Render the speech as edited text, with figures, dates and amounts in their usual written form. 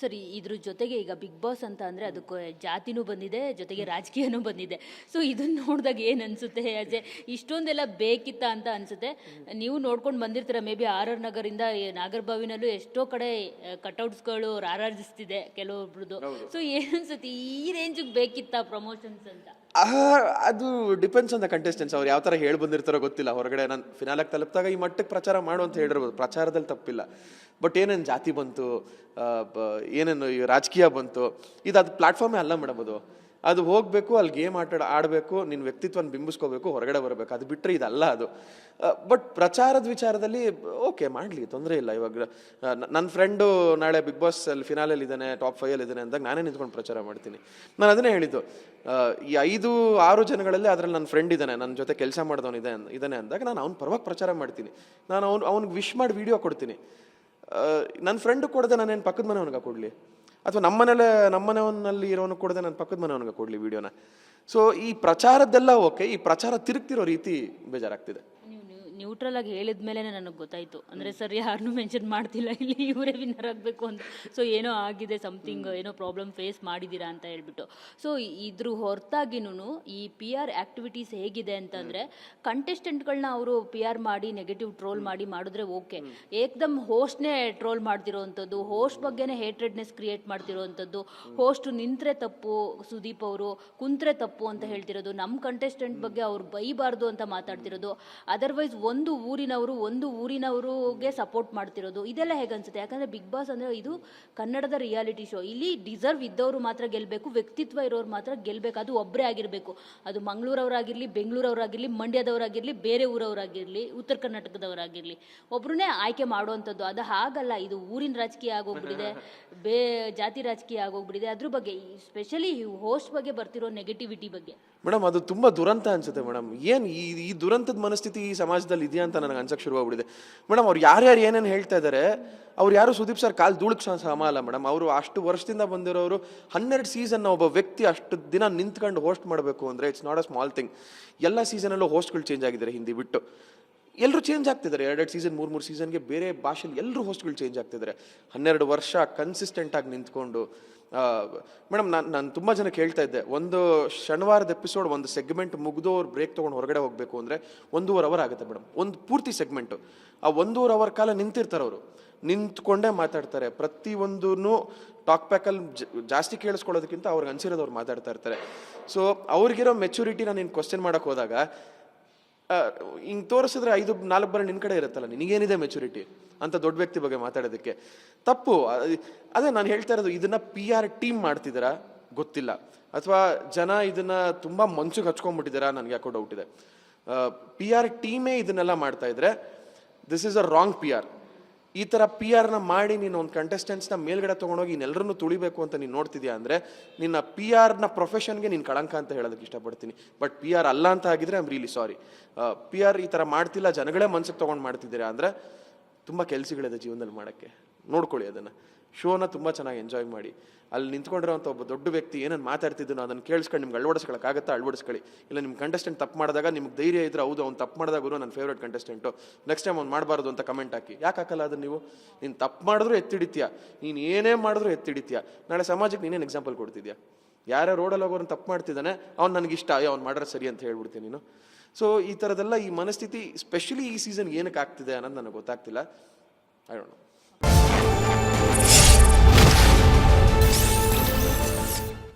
ಸರಿ, ಇದ್ರ ಜೊತೆಗೆ ಈಗ ಬಿಗ್ ಬಾಸ್ ಅಂತ ಅಂದರೆ ಅದಕ್ಕೆ ಜಾತಿನೂ ಬಂದಿದೆ, ಜೊತೆಗೆ ರಾಜಕೀಯನೂ ಬಂದಿದೆ. ಸೊ ಇದನ್ನು ನೋಡಿದಾಗ ಏನು ಅನಿಸುತ್ತೆ? ಅಜಯ್, ಇಷ್ಟೊಂದೆಲ್ಲ ಬೇಕಿತ್ತ ಅಂತ ಅನಿಸುತ್ತೆ. ನೀವು ನೋಡ್ಕೊಂಡು ಬಂದಿರ್ತೀರ, ಮೇ ಬಿ ಆರ್ ಆರ್ ನಗರಿಂದ ನಾಗರಬಾವಿನಲ್ಲೂ ಎಷ್ಟೋ ಕಡೆ ಕಟ್ಔಟ್ಸ್ಗಳು ರಾರಾಜಿಸ್ತಿದೆ ಕೆಲವೊಬ್ರದ್ದು. ಸೊ ಏನು ಅನ್ಸುತ್ತೆ, ಈ ರೇಂಜಿಗೆ ಬೇಕಿತ್ತ ಪ್ರಮೋಷನ್ಸ್ ಅಂತ? ಅದು ಡಿಪೆಂಡ್ಸ್ ಆನ್ ದ ಕಂಟೆಸ್ಟೆಂಟ್ಸ್. ಅವ್ರು ಯಾವ ಥರ ಹೇಳಿ ಬಂದಿರ್ತಾರೋ ಗೊತ್ತಿಲ್ಲ. ಹೊರಗಡೆ ನಾನು ಫಿನಾಲಾಗಿ ತಲುಪಿದಾಗ ಈ ಮಟ್ಟಕ್ಕೆ ಪ್ರಚಾರ ಮಾಡು ಅಂತ ಹೇಳಿರ್ಬೋದು, ಪ್ರಚಾರದಲ್ಲಿ ತಪ್ಪಿಲ್ಲ. ಬಟ್ ಏನೇನು ಜಾತಿ ಬಂತು, ಏನೇನು ರಾಜಕೀಯ ಬಂತು, ಅದು ಪ್ಲಾಟ್ಫಾರ್ಮೇ ಅಲ್ಲ ಮೇಡಮ್. ಅದು ಹೋಗಬೇಕು, ಅಲ್ಲಿ ಗೇಮ್ ಆಡಬೇಕು, ನಿನ್ನ ವ್ಯಕ್ತಿತ್ವನ ಬಿಂಬಿಸ್ಕೋಬೇಕು, ಹೊರಗಡೆ ಬರಬೇಕು. ಅದು ಬಿಟ್ಟರೆ ಇದಲ್ಲ ಅದು. ಬಟ್ ಪ್ರಚಾರದ ವಿಚಾರದಲ್ಲಿ ಓಕೆ ಮಾಡಲಿ, ತೊಂದರೆ ಇಲ್ಲ. ಇವಾಗ ನನ್ನ ಫ್ರೆಂಡು ನಾಳೆ ಬಿಗ್ ಬಾಸ್ ಅಲ್ಲಿ ಫಿನಾಲಲ್ಲಿ ಇದ್ದಾನೆ, ಟಾಪ್ 5 ಇದ್ದಾನೆ ಅಂದಾಗ ನಾನೇ ನಿಂತ್ಕೊಂಡು ಪ್ರಚಾರ ಮಾಡ್ತೀನಿ. ನಾನು ಅದನ್ನೇ ಹೇಳಿದ್ದು, ಈ 5-6 ಜನಗಳಲ್ಲಿ ಅದರಲ್ಲಿ ನನ್ನ ಫ್ರೆಂಡ್ ಇದ್ದಾನೆ, ನನ್ನ ಜೊತೆ ಕೆಲಸ ಮಾಡಿದವನು ಇದ್ದಾನೆ ಅಂದಾಗ ನಾನು ಅವ್ನ ಪರವಾಗಿ ಪ್ರಚಾರ ಮಾಡ್ತೀನಿ. ನಾನು ಅವ್ನಿಗೆ ವಿಶ್ ಮಾಡಿ ವಿಡಿಯೋ ಕೊಡ್ತೀನಿ. ನನ್ನ ಫ್ರೆಂಡ್ ಕೊಡದೆ ನಾನೇನು ಪಕ್ಕದ ಮನೆಯವನಿಗೆ ಕೊಡಲಿ, ಅಥವಾ ನಮ್ಮನೆಯಲ್ಲಿ ಇರೋನು ಕೊಡದೆ ನನ್ನ ಪಕ್ಕದ ಮನೆಯವನಿಗೆ ಕೊಡಲಿ ವಿಡಿಯೋನ. ಸೊ ಈ ಪ್ರಚಾರದ್ದೆಲ್ಲ ಓಕೆ, ಈ ಪ್ರಚಾರ ತಿರುಗ್ತಿರೋ ರೀತಿ ಬೇಜಾರಾಗ್ತಿದೆ. ನ್ಯೂಟ್ರಲ್ ಆಗಿ ಹೇಳಿದ ಮೇಲೆ ನನಗೆ ಗೊತ್ತಾಯಿತು. ಅಂದರೆ ಸರ್ ಯಾರನ್ನೂ ಮೆನ್ಷನ್ ಮಾಡ್ತಿಲ್ಲ ಇಲ್ಲಿ, ಇವರೇ ವಿನ್ನರ್ ಆಗಬೇಕು ಅಂತ. ಸೊ ಏನೋ ಆಗಿದೆ, ಸಮಥಿಂಗ್ ಏನೋ ಪ್ರಾಬ್ಲಮ್ ಫೇಸ್ ಮಾಡಿದ್ದೀರಾ ಅಂತ ಹೇಳ್ಬಿಟ್ಟು. ಸೊ ಇದ್ರ ಹೊರತಾಗಿನೂ ಈ ಪಿ ಆರ್ ಆ್ಯಕ್ಟಿವಿಟೀಸ್ ಹೇಗಿದೆ ಅಂತಂದರೆ, ಕಂಟೆಸ್ಟೆಂಟ್ಗಳನ್ನ ಅವರು ಪಿ ಆರ್ ಮಾಡಿ ನೆಗೆಟಿವ್ ಟ್ರೋಲ್ ಮಾಡಿದ್ರೆ ಓಕೆ, ಏಕ್ದಮ್ ಹೋಸ್ಟ್ನೇ ಟ್ರೋಲ್ ಮಾಡ್ತಿರೋವಂಥದ್ದು, ಹೋಸ್ಟ್ ಬಗ್ಗೆನೇ ಹೇಟ್ರೆಡ್ನೆಸ್ ಕ್ರಿಯೇಟ್ ಮಾಡ್ತಿರೋವಂಥದ್ದು, ಹೋಸ್ಟ್ ನಿಂತರೆ ತಪ್ಪು, ಸುದೀಪ್ ಅವರು ಕುಂತ್ರೆ ತಪ್ಪು ಅಂತ ಹೇಳ್ತಿರೋದು, ನಮ್ಮ ಕಂಟೆಸ್ಟೆಂಟ್ ಬಗ್ಗೆ ಅವ್ರು ಬೈಬಾರ್ದು ಅಂತ ಮಾತಾಡ್ತಿರೋದು, ಅದರ್ವೈಸ್ ಒಂದು ಊರಿನವ್ರಿಗೆ ಸಪೋರ್ಟ್ ಮಾಡ್ತಿರೋದು, ಇದೆಲ್ಲ ಹೇಗನ್ಸುತ್ತೆ? ಯಾಕಂದರೆ ಬಿಗ್ ಬಾಸ್ ಅಂದರೆ ಇದು ಕನ್ನಡದ ರಿಯಾಲಿಟಿ ಶೋ. ಇಲ್ಲಿ ಡಿಸರ್ವ್ ಇದ್ದವರು ಮಾತ್ರ ಗೆಲ್ಲಬೇಕು, ವ್ಯಕ್ತಿತ್ವ ಇರೋರು ಮಾತ್ರ ಗೆಲ್ಲಬೇಕು. ಅದು ಒಬ್ಬರೇ ಆಗಿರಬೇಕು. ಅದು ಮಂಗಳೂರವರಾಗಿರಲಿ, ಬೆಂಗಳೂರವರಾಗಿರಲಿ, ಮಂಡ್ಯದವರಾಗಿರಲಿ, ಬೇರೆ ಊರವರಾಗಿರಲಿ, ಉತ್ತರ ಕರ್ನಾಟಕದವರಾಗಿರಲಿ, ಒಬ್ಬರನ್ನೇ ಆಯ್ಕೆ ಮಾಡುವಂಥದ್ದು. ಅದು ಹಾಗಲ್ಲ. ಇದು ಊರಿನ ರಾಜಕೀಯ ಆಗೋಗ್ಬಿಟ್ಟಿದೆ, ಜಾತಿ ರಾಜಕೀಯ ಆಗೋಗ್ಬಿಟ್ಟಿದೆ. ಅದ್ರ ಬಗ್ಗೆ ಸ್ಪೆಷಲಿ ಹೋಸ್ಟ್ ಬಗ್ಗೆ ಬರ್ತಿರೋ ನೆಗೆಟಿವಿಟಿ ಬಗ್ಗೆ ಮೇಡಮ್, ಅದು ತುಂಬ ದುರಂತ ಅನ್ಸುತ್ತೆ ಮೇಡಮ್. ಏನು ಈ ದುರಂತದ ಮನಸ್ಥಿತಿ ಈ ಸಮಾಜದಲ್ಲಿ ಇದೆಯಾ ಅಂತ ನನಗೆ ಅನ್ಸಕ್ಕೆ ಶುರುವಾಗ್ಬಿಟ್ಟಿದೆ ಮೇಡಮ್. ಅವ್ರು ಯಾರ್ಯಾರು ಏನೇನು ಹೇಳ್ತಾ ಇದ್ದಾರೆ, ಅವ್ರು ಯಾರು ಸುದೀಪ್ ಸರ್ ಕಾಲು ಧೂಳಕ್ಕೆ ಸಮ ಅಲ್ಲ ಮೇಡಮ್. ಅವರು ಅಷ್ಟು ವರ್ಷದಿಂದ ಬಂದಿರೋರು, 12 ಸೀಸನ್ನ ಒಬ್ಬ ವ್ಯಕ್ತಿ ಅಷ್ಟು ದಿನ ನಿಂತ್ಕೊಂಡು ಹೋಸ್ಟ್ ಮಾಡಬೇಕು ಅಂದರೆ it's not a small thing. ಎಲ್ಲ ಸೀಸನಲ್ಲೂ ಹೋಸ್ಟ್ಗಳು ಚೇಂಜ್ ಆಗಿದ್ದಾರೆ, ಹಿಂದಿ ಬಿಟ್ಟು ಎಲ್ಲರೂ ಚೇಂಜ್ ಆಗ್ತಿದ್ದಾರೆ. 2 ಸೀಸನ್ 3 ಸೀಸನ್ಗೆ ಬೇರೆ ಭಾಷೆಲಿ ಎಲ್ಲರೂ ಹೋಸ್ಟ್ಗಳು ಚೇಂಜ್ ಆಗ್ತಿದ್ದಾರೆ. 12 ವರ್ಷ ಕನ್ಸಿಸ್ಟೆಂಟಾಗಿ ನಿಂತ್ಕೊಂಡು ಮೇಡಮ್, ನಾನು ತುಂಬ ಜನ ಕೇಳ್ತಾ ಇದ್ದೆ, ಒಂದು ಶನಿವಾರದ ಎಪಿಸೋಡ್ ಒಂದು ಸೆಗ್ಮೆಂಟ್ ಮುಗಿದು ಅವ್ರು ಬ್ರೇಕ್ ತೊಗೊಂಡು ಹೊರಗಡೆ ಹೋಗಬೇಕು ಅಂದರೆ 1.5 ಅವರ್ ಆಗುತ್ತೆ ಮೇಡಮ್. ಒಂದು ಪೂರ್ತಿ ಸೆಗ್ಮೆಂಟು ಆ 1.5 ಅವರ್ ಕಾಲ ನಿಂತಿರ್ತಾರೆ ಅವರು, ನಿಂತ್ಕೊಂಡೇ ಮಾತಾಡ್ತಾರೆ. ಪ್ರತಿಯೊಂದೂ ಟಾಕ್ ಬ್ಯಾಕಲ್ಲಿ ಜಾಸ್ತಿ ಕೇಳಿಸ್ಕೊಳ್ಳೋದಕ್ಕಿಂತ ಅವ್ರಿಗೆ ಅನ್ಸಿರೋದು ಅವ್ರು ಮಾತಾಡ್ತಾ ಇರ್ತಾರೆ. ಸೊ ಅವ್ರಿಗಿರೋ ಮೆಚುರಿಟಿನ ನೀನು ಕ್ವಶನ್ ಮಾಡೋಕ್ಕೆ ಹೋದಾಗ ಹಿಂಗೆ ತೋರಿಸಿದ್ರೆ 4 ಬಾರಿ ನಿನ್ನ ಕಡೆ ಇರುತ್ತಲ್ಲ, ನಿನಗೇನಿದೆ ಮೆಚುರಿಟಿ ಅಂತ ದೊಡ್ಡ ವ್ಯಕ್ತಿ ಬಗ್ಗೆ ಮಾತಾಡೋದಕ್ಕೆ? ತಪ್ಪು. ಅದೇ ನಾನು ಹೇಳ್ತಾ ಇರೋದು, ಇದನ್ನ ಪಿ ಆರ್ ಟೀಮ್ ಮಾಡ್ತಿದ್ದೀರಾ ಗೊತ್ತಿಲ್ಲ, ಅಥವಾ ಜನ ಇದನ್ನ ತುಂಬ ಮನ್ಸಿಗೆ ಹಚ್ಕೊಂಡ್ಬಿಟ್ಟಿದ್ದೀರಾ, ನನಗೆ ಯಾಕೋ ಡೌಟ್ ಇದೆ. ಪಿ ಆರ್ ಟೀಮೇ ಇದನ್ನೆಲ್ಲ ಮಾಡ್ತಾ ಇದ್ರೆ this is a wrong P R. ಈ ಥರ ಪಿ ಆರ್ನ ಮಾಡಿ ನೀನು ಒಂದು ಕಂಟೆಸ್ಟೆಂಟ್ಸ್ನ ಮೇಲ್ಗಡೆ ತೊಗೊಂಡೋಗಿ ಇನ್ನೆಲ್ಲರನ್ನೂ ತುಳಿಬೇಕು ಅಂತ ನೀನು ನೋಡ್ತಿದ್ಯಾ ಅಂದರೆ ನಿನ್ನ ಪಿ ಆರ್ನ ಪ್ರೊಫೆಷನ್ಗೆ ನೀನು ಕಳಂಕ ಅಂತ ಹೇಳೋದಕ್ಕೆ ಇಷ್ಟಪಡ್ತೀನಿ. ಬಟ್ ಪಿ ಆರ್ ಅಲ್ಲ ಅಂತ ಆಗಿದ್ರೆ I am really sorry. P R ಈ ಥರ ಮಾಡ್ತಿಲ್ಲ, ಜನಗಳೇ ಮನ್ಸಿಗೆ ತೊಗೊಂಡು ಮಾಡ್ತಿದ್ದೀರಾ ಅಂದರೆ ತುಂಬ ಕೆಲಸಗಳಿದೆ ಜೀವನದಲ್ಲಿ ಮಾಡೋಕ್ಕೆ. ನೋಡ್ಕೊಳ್ಳಿ ಅದನ್ನು. ಶೋನ ತುಂಬ ಚೆನ್ನಾಗಿ ಎಂಜಾಯ್ ಮಾಡಿ. ಅಲ್ಲಿ ನಿಂತ್ಕೊಂಡಿರೋಂಥ ಒಬ್ಬ ದೊಡ್ಡ ವ್ಯಕ್ತಿ ಏನೇನು ಮಾತಾಡ್ತಿದ್ದನೋ ಅದನ್ನು ಕೇಳಿಸ್ಕೊಂಡು ನಿಮ್ಗೆ ಅಳವಡಿಸ್ಕೊಳಕ್ಕಾಗತ್ತಾ ಅಳವಡಿಸ್ಕೊಳ್ಳಿ. ಇಲ್ಲ ನಿಮ್ಮ ಕಂಟೆಸ್ಟೆಂಟ್ ತಪ್ಪು ಮಾಡಿದಾಗ ನಿಮ್ಗೆ ಧೈರ್ಯ ಇದ್ರೆ, ಹೌದು ಅವ್ನು ತಪ್ಪು ಮಾಡಿದಾಗೂ ನನ್ನ ಫೇವ್ರೇಟ್ ಕಂಟೆಸ್ಟೆಂಟು, ನೆಕ್ಸ್ಟ್ ಟೈಮ್ ಅವ್ನು ಮಾಡಬಾರ್ದು ಅಂತ ಕಮೆಂಟ್ ಹಾಕಿ. ಯಾಕೆ ಹಾಕಲ್ಲ ಅದನ್ನು ನೀವು? ನೀನು ತಪ್ಪು ಮಾಡಿದ್ರು ಎತ್ತಿಡಿತೀಯ, ನೀನು ಏನೇ ಮಾಡಿದ್ರು ಎತ್ತಿಡಿತೀಯ. ನಾಳೆ ಸಮಾಜಕ್ಕೆ ನೀನೇನು ಎಕ್ಸಾಂಪಲ್ ಕೊಡ್ತಿದ್ಯಾ? ಯಾರೋ ರೋಡಲ್ಲಿ ಹೋಗೋರು ತಪ್ಪು ಮಾಡ್ತಿದ್ದಾನೆ, ಅವ್ನು ನನಗಿಷ್ಟ, ಅವ್ನು ಮಾಡ್ರೆ ಸರಿ ಅಂತ ಹೇಳ್ಬಿಡ್ತೀನಿ ನೀನು. ಸೊ ಈ ಥರದ್ದೆಲ್ಲ ಈ ಮನಸ್ಥಿತಿ ಸ್ಪೆಷಲಿ ಈ ಸೀಸನ್ ಏನಕ್ಕೆ ಆಗ್ತಿದೆ ಅನ್ನೋದು ನನಗೆ ಗೊತ್ತಾಗ್ತಿಲ್ಲ. I don't know.